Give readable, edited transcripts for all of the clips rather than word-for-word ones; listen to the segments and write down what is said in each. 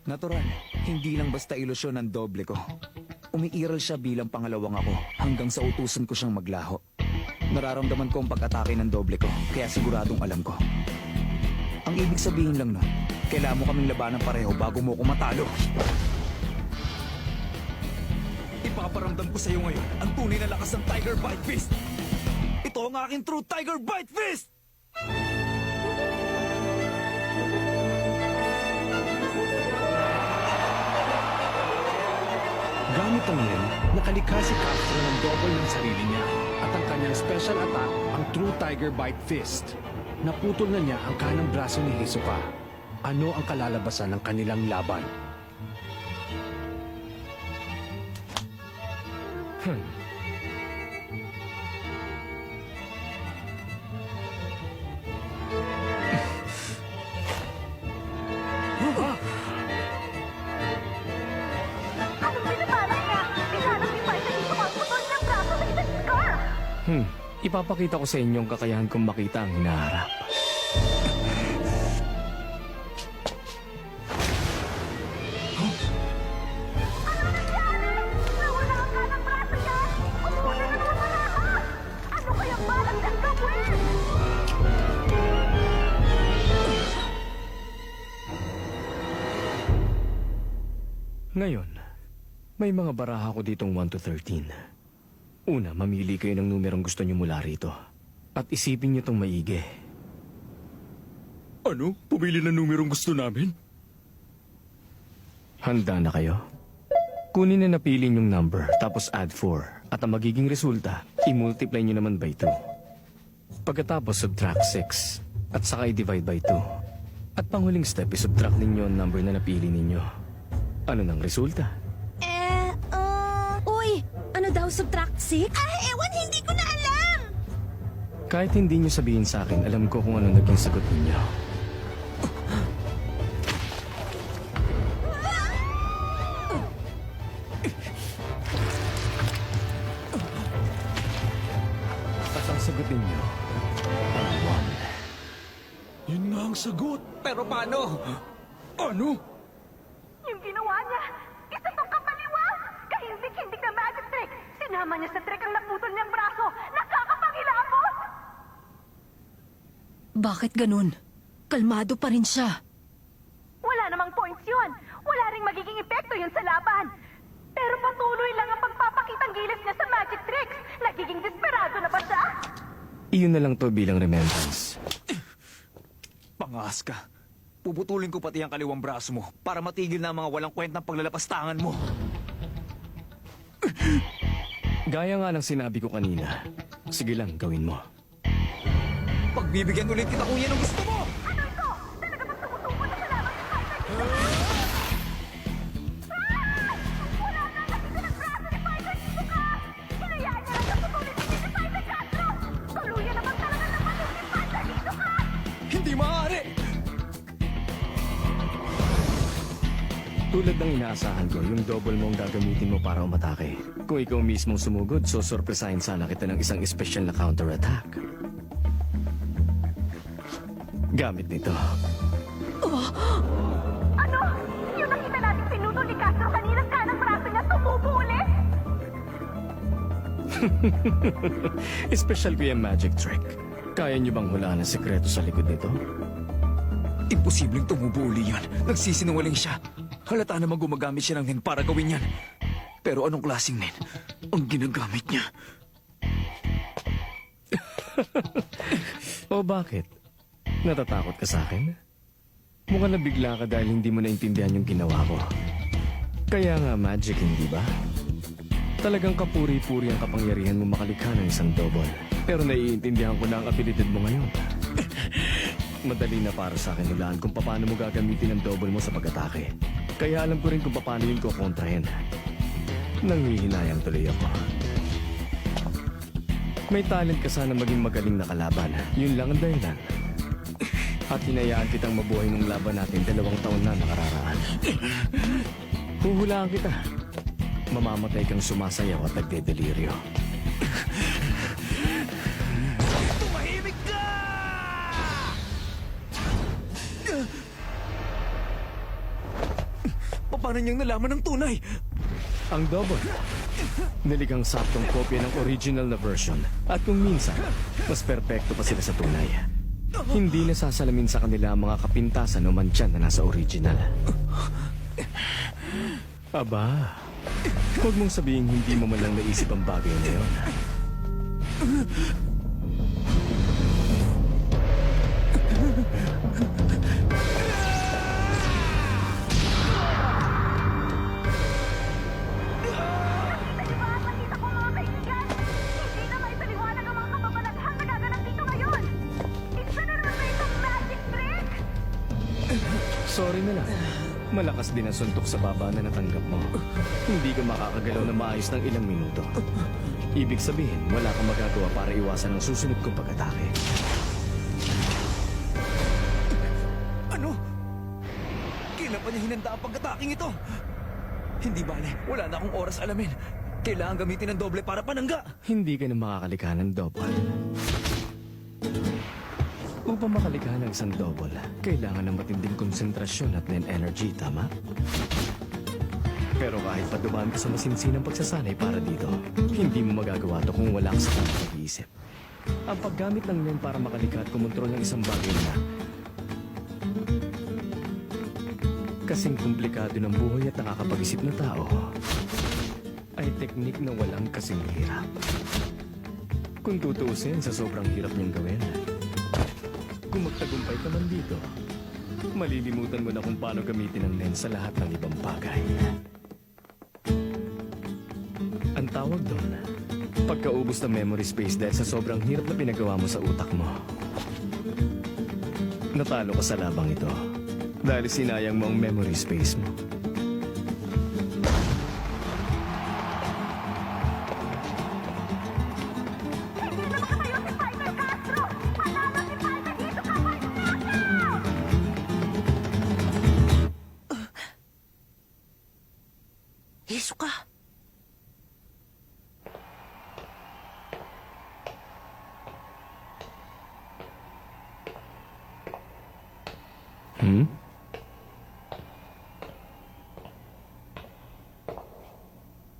Natural, hindi lang basta ilusyon ng doble ko. Umiiral siya bilang pangalawang ako hanggang sa utusan ko siyang maglaho. Nararamdaman ko ang pag-atake ng doble ko, kaya siguradong alam ko. Ang ibig sabihin lang nun, kailangan mo kaming labanan pareho bago mo ko matalo. Ipaparamdam ko sa iyo ngayon ang tunay na lakas ng Tiger Bite Fist! Ito ang aking true Tiger Bite Fist! Gamit ang Len, nakalikha si Castro ng double ng sarili niya at ang kanyang special attack, ang True Tiger Bite Fist. Naputol na niya ang kanang braso ni Hisoka. Ano ang kalalabasan ng kanilang laban? Anong binabalak niya? Pinanap ni Fighter dito ang putol ng braso sa isang scar! Ipapakita ko sa inyo ang kakayahan kong makita ang hinaharap. Nawala ang kanang braso niya! Umuna na naman sa lahat! Ano kayang balak niyang gawin? Ngayon, may mga baraha ko ditong 1 to 13. Una, mamili kayo ng numerong gusto nyo mula rito. At isipin nyo itong maigi. Ano? Pumili ng numerong gusto namin? Handa na kayo? Kunin na napili nyong number, tapos add 4. At ang magiging resulta, i-multiply nyo naman by 2. Pagkatapos, subtract 6. At saka i-divide by 2. At panghuling step, i-subtract ninyo ang number na napili ninyo. Ano nang resulta? Uy, ano daw subtract 6? Ewan, hindi ko na alam! Kahit hindi nyo sabihin sa akin, alam ko kung ano naging sagot ninyo. At ang sagot ninyo, ang 1. Yun nga ang sagot. Pero paano? Ano? Yung ginawa niya, isa tong kapaliwa! Kahindik-hindik na magic trick! Sinama niya sa trick ang naputol niyang braso! Nakakapangilabot! Bakit ganun? Kalmado pa rin siya. Wala namang points yun! Wala ring magiging epekto yun sa laban! Pero patuloy lang ang pagpapakitang gilis niya sa magic tricks! Nagiging desperado na ba siya? Iyon na lang to bilang remembrance. Pangas ka. Puputulin ko pati ang kaliwang braso mo para matigil na ang mga walang kwentang paglalapastangan mo. Gaya nga ng sinabi ko kanina, sige lang, gawin mo. Pagbibigyan ulit kita kung yan ang gusto mo! Ano ito? Talaga bang tumutubo na siya lamang sa Fighter dito? Wala na nakita ng braso ni Fighter dito ka! Hinayaan niya lang naputulin si Fighter Castro! Tuluyan naman talaga naman yung si Fighter dito ka! Hindi maaari! Tulad ng inaasahan ko, yung double mo ang gagamitin mo para umatake. Kung ikaw mismong sumugod, so sorpresahin sana kita ng isang special na counter-attack. Gamit nito. Ano? Yung nakita natin pinutol ni Castro kaninang kanang braso niya tumubo ulit? Special ko yung magic trick. Kaya niyo bang hulaan ang sekreto sa likod nito? Imposibleng tumubo uli yan. Nagsisinungaling siya. Halata naman gumagamit siya ng nen para gawin yan. Pero anong klaseng nen ang ginagamit niya? O bakit? Natatakot ka sa akin? Mukhang nabigla ka dahil hindi mo naintindihan yung ginawa ko. Kaya nga magic, hindi ba? Talagang kapuri-puri ang kapangyarihan mo makalikha ng isang double. Pero naiintindihan ko na ang abilidad mo ngayon. Madali na para sa akin hulaan kung paano mo gagamitin ang double mo sa pag-atake. Kaya alam ko rin kung paano yun ko kontrahin. Nanghihinayang tuloy ako. May talent ka sana maging magaling na kalaban. Yun lang ang dahilan. At hinayaan kitang mabuhay nung laban natin 2 taon na nakararaan. Huhulaan kita. Mamamatay kang sumasayaw at nagdedeliryo. Tumahimik ka! Paano niyang nalaman ng tunay? Ang double. Niligang saktong kopya ng original na version. At kung minsan, mas perpekto pa sila sa tunay. Hindi nasasalamin sa kanila ang mga kapintasan o mantyan na nasa original. Aba, huwag mong sabihin hindi mo man lang naisip ang bagay na yun. Nakita ko mga kaibigan! Hindi na may paliwanag ang mga kababalaghan na gaganap dito ngayon! Isa na naman na itong magic trick! Sorry na lang. Malakas din ang suntok sa baba na natanggap mo. Hindi ka makakagalaw na maayos ng ilang minuto. Ibig sabihin, wala kang magagawa para iwasan ang susunod kong pag-atake. Ano? Kailan pa niya hinanda ang pagkataking ito? Hindi bale, wala na akong oras alamin. Kailangan gamitin ng doble para panangga. Hindi ka na makakalikha ng double. Upang makalikha ng isang double, kailangan ng matinding konsentrasyon at energy, tama? Pero kahit pa dumaan ka sa masinsinang pagsasanay para dito, hindi mo magagawa to kung wala ka sa tamang pag-iisip. Ang paggamit ng NEN para makalikha at kumontrol ng isang bagay na kasing komplikado ng buhay at nakakapag-isip na tao ay teknik na walang kasing hirap. Kung tutuusin, sa sobrang hirap niyang gawin, kung magtagumpay ka man dito, malilimutan mo na kung paano gamitin ang NEN sa lahat ng ibang bagay. Ang tawag doon, pagkaubos ng memory space dahil sa sobrang hirap na pinagawa mo sa utak mo. Natalo ka sa labang ito dahil sinayang mo ang memory space mo. Hindi na makatayo si Fighter Castro! Panalo si Fighter dito ka! Hisoka! Hmm?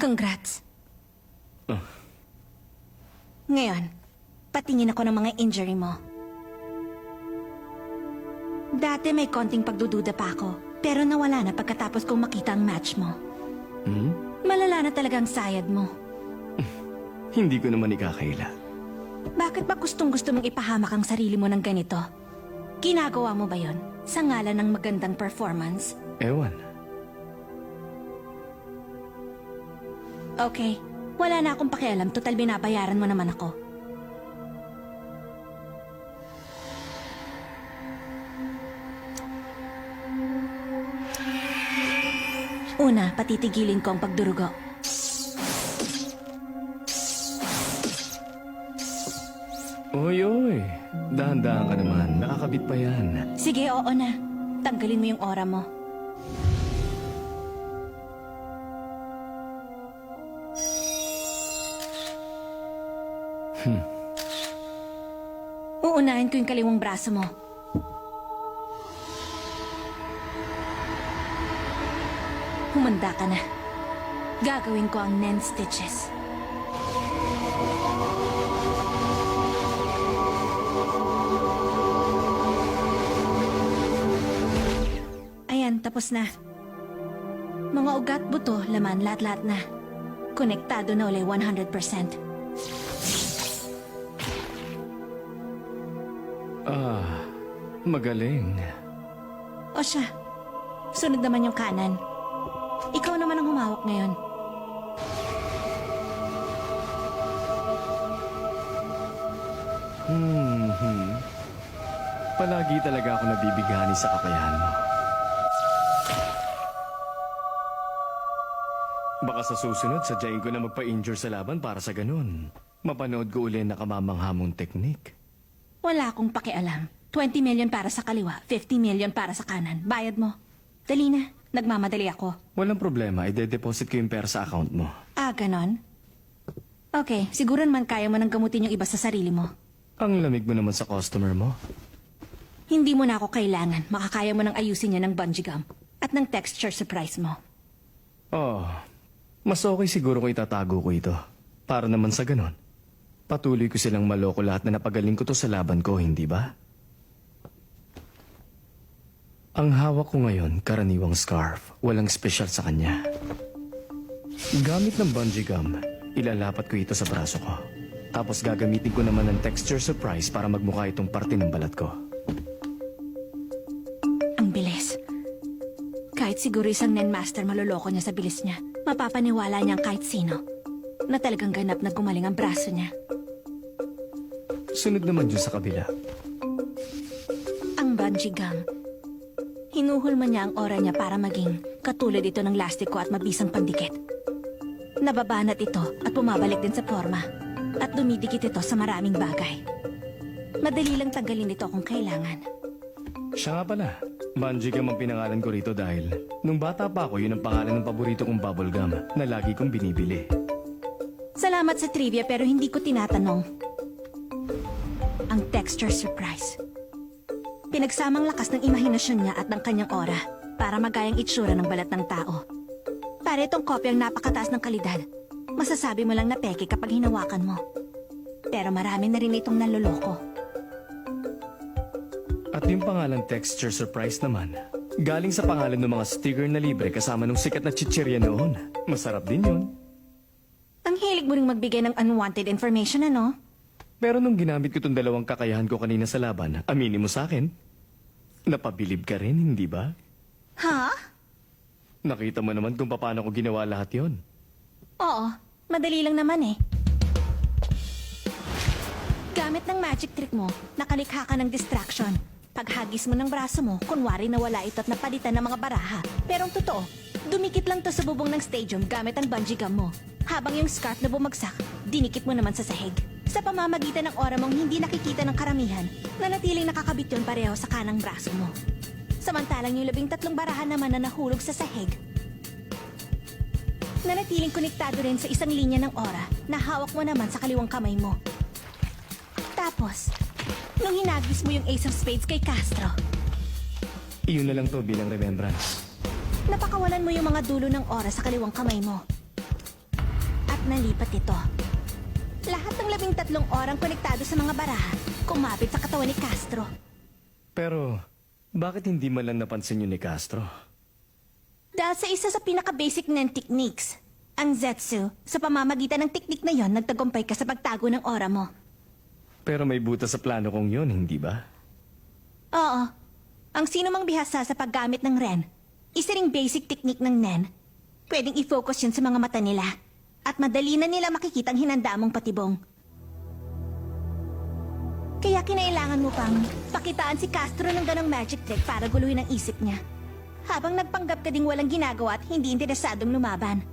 Congrats. Ah. Ngayon, patingin ako ng mga injury mo. Dati may konting pagdududa pa ako, pero nawala na pagkatapos kong makita ang match mo. Hmm? Malala na talagang sayad mo. Hindi ko naman ikakaila. Bakit ba gustong-gusto mong ipahamak ang sarili mo ng ganito? Ginagawa mo ba yon sa ngalan ng magandang performance? Ewan. Okay, wala na akong pakialam, total binabayaran mo naman ako. Una, patitigilin ko ang pagdurugo. Oy, oy. Dahan-dahan ka naman. Nakakabit pa yan. Sige, oo na. Tanggalin mo yung aura mo. Uunahin ko yung kaliwang braso mo. Humanda ka na. Gagawin ko ang NEN stitches. Ayan, tapos na. Mga ugat, buto, laman, lahat-lahat na. Konektado na ulit 100%. Ah, magaling. O siya, sunod naman yung kanan. Ikaw naman ang humawak ngayon. Palagi talaga ako nabibighani sa kakayahan mo. Baka sa susunod, sadyain ko na magpa-injure sa laban para sa ganun. Mapanood ko uli na kamamanghamong teknik. Wala akong pakialam. 20 million para sa kaliwa, 50 million para sa kanan. Bayad mo. Dali na, nagmamadali ako. Walang problema, ide-deposit ko yung pera sa account mo. Ah, ganon? Okay, siguro naman kaya mo nang gamutin yung iba sa sarili mo. Ang lamig mo naman sa customer mo. Hindi mo na ako kailangan. Makakaya mo nang ayusin niya ng bungee gum at ng texture sa price mo. Oh, mas okay siguro kung itatago ko ito. Para naman sa ganon. Patuloy ko silang maloko lahat na napagaling ko to sa laban ko, hindi ba? Ang hawak ko ngayon, karaniwang scarf. Walang espesyal sa kanya. Gamit ng bungee gum, ilalapat ko ito sa braso ko. Tapos gagamitin ko naman ng texture surprise para magmukha itong parte ng balat ko. Ang bilis. Kahit siguro isang Nen Master maloloko niya sa bilis niya, mapapaniwala niyang kahit sino na talagang ganap na gumaling ang braso niya. Sunod naman dyan sa kabila. Ang bungee gum. Hinuhulma niya ang aura niya para maging katulad ito ng lastiko at mabisang pandikit. Nababanat ito at bumabalik din sa forma. At dumidikit ito sa maraming bagay. Madali lang tanggalin ito kung kailangan. Siya nga pala. Bungee gum ang pinangalan ko rito dahil nung bata pa ako, yun ang pangalan ng paborito kong bubble gum na lagi kong binibili. Salamat sa trivia pero hindi ko tinatanong. Ang texture surprise. Pinagsamang lakas ng imahinasyon niya at ng kanyang aura para magayang itsura ng balat ng tao. Para itong kopyang napakataas ng kalidad. Masasabi mo lang na peke kapag hinawakan mo. Pero marami na rin itong naloloko. At yung pangalan texture surprise naman, galing sa pangalan ng mga sticker na libre kasama ng sikat na chichirya noon. Masarap din yun. Ang hilig mo ring magbigay ng unwanted information, ano? Pero nung ginamit ko itong dalawang kakayahan ko kanina sa laban, aminin mo sa akin, napabilib ka rin, hindi ba? Ha? Nakita mo naman kung paano ko ginawa lahat yon. Oo, madali lang naman eh. Gamit ng magic trick mo, nakalikha ka ng distraction. Paghagis mo ng braso mo, kunwari nawala ito at napalitan ng mga baraha. Pero ang totoo, dumikit lang to sa bubong ng stadium gamit ang bungee gum mo. Habang yung scarf na bumagsak, dinikit mo naman sa sahig. Sa pamamagitan ng aura mong hindi nakikita ng karamihan, nanatiling nakakabit yun pareho sa kanang braso mo. Samantalang yung 13 barahan naman na nahulog sa sahig, nanatiling konektado rin sa isang linya ng aura na hawak mo naman sa kaliwang kamay mo. Tapos, nung hinagis mo yung Ace of Spades kay Castro, Iyon na lang to bilang remembrance. napakawalan mo yung mga dulo ng aura sa kaliwang kamay mo. At nalipat ito. Lahat ng 13 orang konektado sa mga baraha, kumapit sa katawan ni Castro. Pero, bakit hindi man lang napansin yun ni Castro? Dahil sa isa sa pinaka-basic ng techniques, ang Zetsu, sa pamamagitan ng teknik na yon, nagtagumpay ka sa pagtago ng aura mo. Pero may butas sa plano kong yun, hindi ba? Oo. Ang sino mang bihasa sa paggamit ng Ren, isa ring basic technique ng Nen, pwedeng i-focus yun sa mga mata nila. At madali na nila makikita ang hinanda mong patibong. Kaya kinailangan mo pang pakitaan si Castro ng ganong magic trick para guluhin ang isip niya. Habang nagpanggap ka ding walang ginagawa at hindi interesadong lumaban.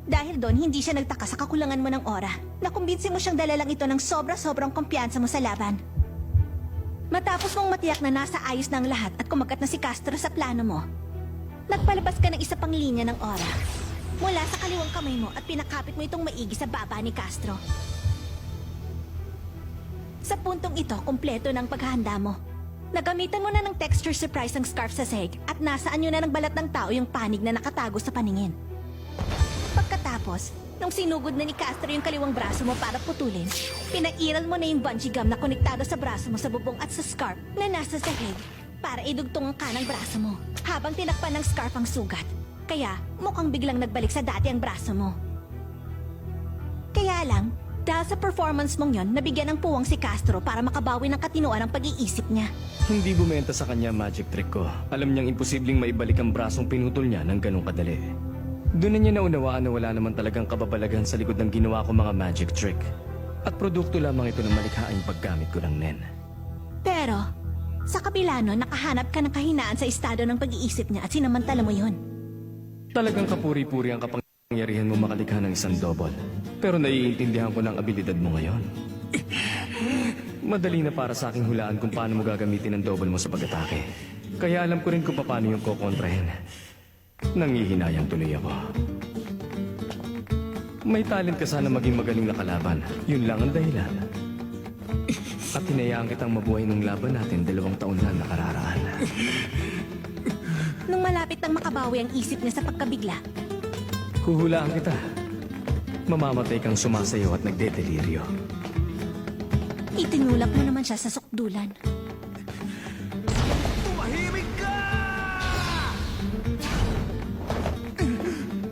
Dahil doon, hindi siya nagtaka sa kakulangan mo ng aura. Nakumbinsi mo siyang dala lang ito ng sobra-sobrang kumpiyansa mo sa laban. Matapos mong matiyak na nasa ayos na ang lahat at kumagat na si Castro sa plano mo, nagpalabas ka ng isa pang linya ng aura mula sa kaliwang kamay mo at pinakapit mo itong maigi sa baba ni Castro. Sa puntong ito, kumpleto ng paghahanda mo. Nagamitan mo na ng texture surprise ang scarf sa sahig at nasaan nyo na ng balat ng tao yung panig na nakatago sa paningin. Pagkatapos, nung sinugod na ni Castro yung kaliwang braso mo para putulin, pinairal mo na yung bungee gum na konektado sa braso mo sa bubong at sa scarf na nasa sahig para idugtong ang kanang braso mo habang tinakpan ng scarf ang sugat. Kaya mukhang biglang nagbalik sa dati ang braso mo. Kaya lang, dahil sa performance mong yon, nabigyan ng puwang si Castro para makabawi ng katinoan ang pag-iisip niya. Hindi bumenta sa kanya magic trick ko. Alam niyang imposibleng maibalik ang brasong pinutol niya ng ganong kadali. Doon na niya naunawaan na wala naman talagang kababalaghan sa likod ng ginawa ko mga magic trick. At produkto lamang ito ng malikhaing paggamit ko ng Nen. Pero, sa kabila nun, nakahanap ka ng kahinaan sa estado ng pag-iisip niya at sinamantala mo yun. Talagang kapuri-puri ang kapangyarihan mo makalikha ng isang double. Pero naiintindihan ko ng abilidad mo ngayon. Madali na para sa aking hulaan kung paano mo gagamitin ang double mo sa pag-atake. Kaya alam ko rin kung paano yung kukontrahin. Nangihinayang tuloy ako. May talent ka sana maging magaling na kalaban. Yun lang ang dahilan. At hinayaan kitang mabuhay nung laban natin 2 taon na nakararaan. Nung malapit nang makabawi ang isip niya sa pagkabigla, Huhulaan kita. Mamamatay kang sumasayaw at nagdedeliryo. Itinulak mo naman siya sa sukdulan. Tumahimik ka!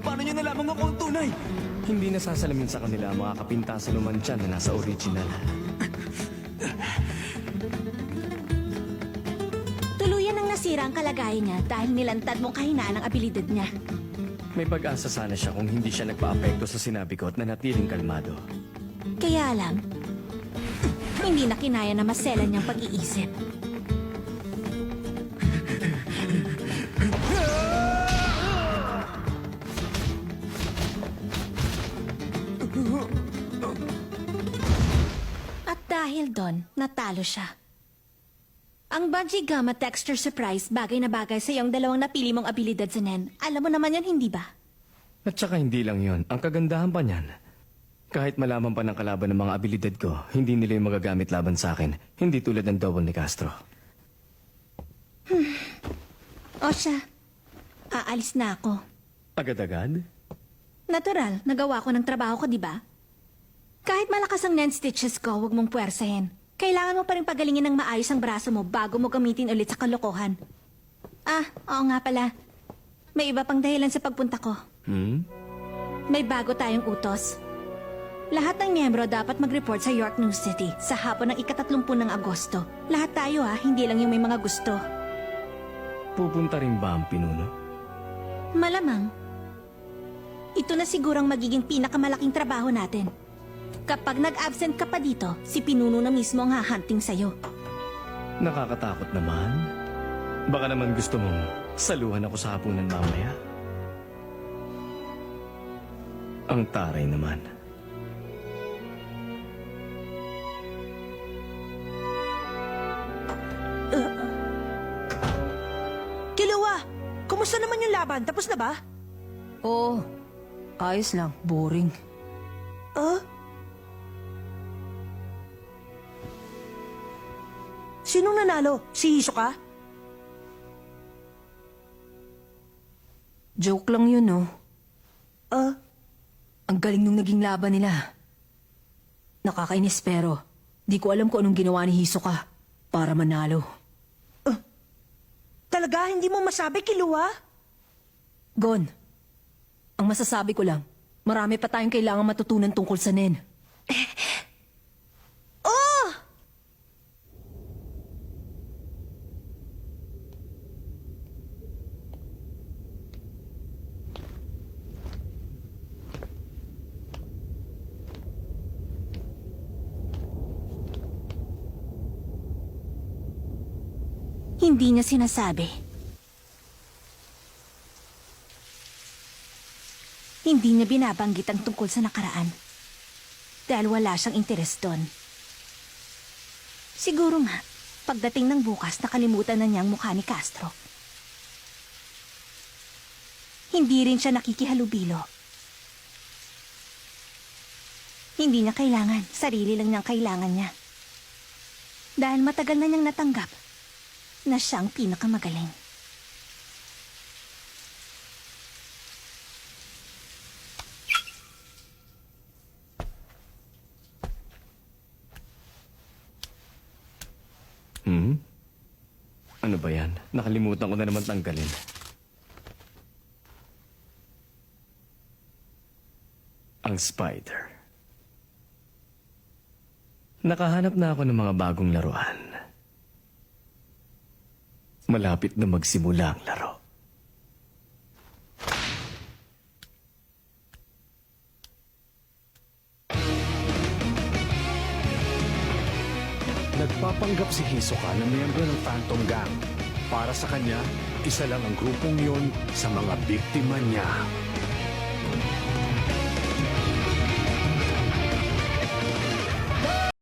Paano niyo nalaman ako ang tunay? Hindi nasasalamin sa kanila ang mga kapintasan o mantyan na nasa original. Tuluyan ang nasira ang kalagayan niya dahil nilantad mong kahinaan ang abilidad niya. May pag-asa sana siya kung hindi siya nagpa-apekto sa sinabi ko at nanatiling kalmado. Kaya lang, hindi na kinaya na maselan niyang pag-iisip. At dahil doon, natalo siya. Ang Bungee Gamma Texture Surprise bagay na bagay sa iyong dalawang napili mong abilidad sa Nen. Alam mo naman yan, hindi ba? At saka hindi lang yon. Ang kagandahan pa niyan, kahit malaman pa ng kalaban ng mga abilidad ko, hindi nila yung magagamit laban sa akin. Hindi tulad ng double ni Castro. O siya, aalis na ako. Agad-agad? Natural, nagawa ko ng trabaho ko, di ba? Kahit malakas ang Nen stitches ko, huwag mong puwersahin. Kailangan mo pa rin pagalingin ng maayos ang braso mo bago mo gamitin ulit sa kalokohan. Ah, oo nga pala. May iba pang dahilan sa pagpunta ko. May bago tayong utos. Lahat ng miyembro dapat mag-report sa York News City sa hapon ng 30 ng Agosto. Lahat tayo hindi lang yung may mga gusto. Pupunta rin ba ang pinuno? Malamang. Ito na sigurang magiging pinakamalaking trabaho natin. Kapag nag-absent ka pa dito, si Pinuno na mismo ang hahunting sa'yo. Nakakatakot naman. Baka naman gusto mong saluhan ako sa hapunan mamaya. Ang taray naman. Kilawa, kumusta naman yung laban? Tapos na ba? Oo. Ayos lang. Boring. Ah? Sinong nanalo? Si Hisoka? Joke lang yun, no? Ah? Ang galing nung naging laban nila. Nakakainis pero di ko alam kung anong ginawa ni Hisoka para manalo. Talaga hindi mo masabi, Kilawa? Gon, ang masasabi ko lang, marami pa tayong kailangang matutunan tungkol sa Nen. Oh! Hindi niya sinasabi. Hindi niya binabanggit ang tungkol sa nakaraan. Dahil wala siyang interes doon. Siguro nga, pagdating ng bukas, nakalimutan na niya ang mukha ni Castro. Hindi rin siya nakikihalubilo. Hindi niya kailangan, sarili lang niyang kailangan niya. Dahil matagal na niyang natanggap na siyang pinakamagaling. Ano ba yan? Nakalimutan ko na naman tanggalin. Ang spider. Nakahanap na ako ng mga bagong laruan. Malapit na magsimula ang laro. Nagpapanggap si Hisoka na miyembro ng Phantom Gang. Para sa kanya, isa lang ang grupong yon sa mga biktima niya.